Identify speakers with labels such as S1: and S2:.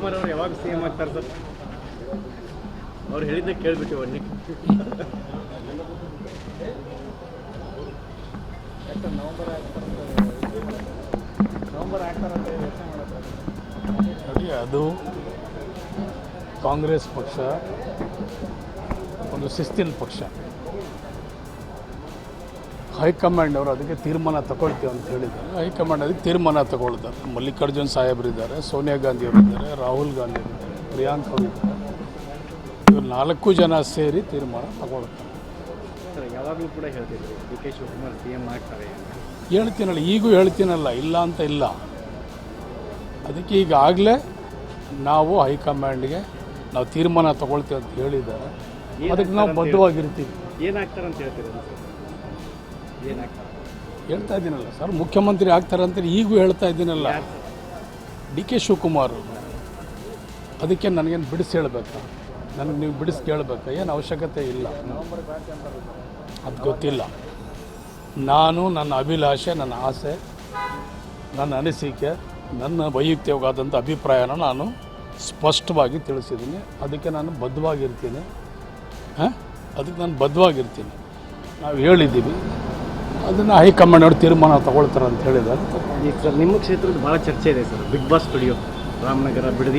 S1: ಶಿವಕುಮಾರ್ ಅವರು ಯಾವಾಗ C M ಆಗ್ತಾರೆ ಸರ್? ಅವ್ರು ಹೇಳಿದ್ದೆ ಕೇಳ್ಬಿಟ್ಟು ಬನ್ನಿ. ನವಂಬರ್ ಆಗ್ತಾರಂತ ಯೋಚನೆ ಮಾಡುತ್ತೆ
S2: ನೋಡಿ, ಅದು ಕಾಂಗ್ರೆಸ್ ಪಕ್ಷ ಒಂದು ಶಿಸ್ತಿನ ಪಕ್ಷ. ಹೈಕಮಾಂಡ್ ಅವರು ಅದಕ್ಕೆ ತೀರ್ಮಾನ ತಗೊಳ್ತೀವಿ ಅಂತ ಹೇಳಿದ್ದಾರೆ. ಹೈಕಮಾಂಡ್ ಅದಕ್ಕೆ ತೀರ್ಮಾನ ತಗೊಳ್ತಾರೆ. ಮಲ್ಲಿಕಾರ್ಜುನ್ ಸಾಹೇಬರಿದ್ದಾರೆ, ಸೋನಿಯಾ ಗಾಂಧಿ ಅವರಿದ್ದಾರೆ, ರಾಹುಲ್ ಗಾಂಧಿ ಅವರಿದ್ದಾರೆ, ಪ್ರಿಯಾಂಕ್ ಅವರಿದ್ದಾರೆ. ಇವರು 4 ಜನ ಸೇರಿ ತೀರ್ಮಾನ ತಗೊಳ್ತಾರೆ.
S1: ಸರ್, ಯಾವಾಗಲೂ ಕೂಡ ಹೇಳ್ತಿದ್ರು D K Shivakumar C M ಆಗ್ತಾರೆ.
S2: ಹೇಳ್ತೀನಲ್ಲ, ಈಗೂ ಹೇಳ್ತೀನಲ್ಲ, ಇಲ್ಲ ಅಂತ ಇಲ್ಲ. ಅದಕ್ಕೆ ಈಗಾಗಲೇ ನಾವು ಹೈಕಮಾಂಡ್ಗೆ ನಾವು ತೀರ್ಮಾನ ತಗೊಳ್ತೀವಿ ಅಂತ ಹೇಳಿದ್ದಾರೆ. ಅದಕ್ಕೆ ನಾವು ಬದ್ಧವಾಗಿರ್ತೀವಿ.
S1: ಏನಾಗ್ತಾರೆ ಅಂತ ಹೇಳ್ತೀರ ಸರ್? ಏನಾಗ್ತಾರೆ
S2: ಹೇಳ್ತಾ ಇದ್ದೀನಲ್ಲ ಸರ್, ಮುಖ್ಯಮಂತ್ರಿ ಆಗ್ತಾರೆ ಅಂತ ಈಗೂ ಹೇಳ್ತಾ ಇದ್ದೀನಲ್ಲ. D K Shivakumar. ಅದಕ್ಕೆ ನನಗೇನು ಬಿಡಿಸಿ ಹೇಳಬೇಕಾ? ನನಗೆ ನೀವು ಬಿಡಿಸಿ ಕೇಳಬೇಕಾ? ಏನು ಅವಶ್ಯಕತೆ ಇಲ್ಲ. ಅದು ಗೊತ್ತಿಲ್ಲ. ನಾನು ನನ್ನ ಅಭಿಲಾಷೆ, ನನ್ನ ಆಸೆ, ನನ್ನ ಅನಿಸಿಕೆ, ನನ್ನ ವೈಯಕ್ತಿಕವಾದಂಥ ಅಭಿಪ್ರಾಯನ ನಾನು ಸ್ಪಷ್ಟವಾಗಿ ತಿಳಿಸಿದ್ದೀನಿ. ಅದಕ್ಕೆ ನಾನು ಬದ್ಧವಾಗಿರ್ತೀನಿ. ಅದಕ್ಕೆ ನಾನು ಬದ್ಧವಾಗಿರ್ತೀನಿ. ನಾವು ಹೇಳಿದ್ದೀವಿ, ಅದನ್ನು ಹೈಕಮಾಂಡ್ ಅವರು ತೀರ್ಮಾನ ತಗೊಳ್ತಾರೆ ಅಂತ ಹೇಳಿದ್ದಾರೆ.
S1: ಈಗ ಸರ್, ನಿಮ್ಮ ಕ್ಷೇತ್ರದ ಭಾಳ ಚರ್ಚೆ ಇದೆ sir. Big boss studio Ramanagara Bidadi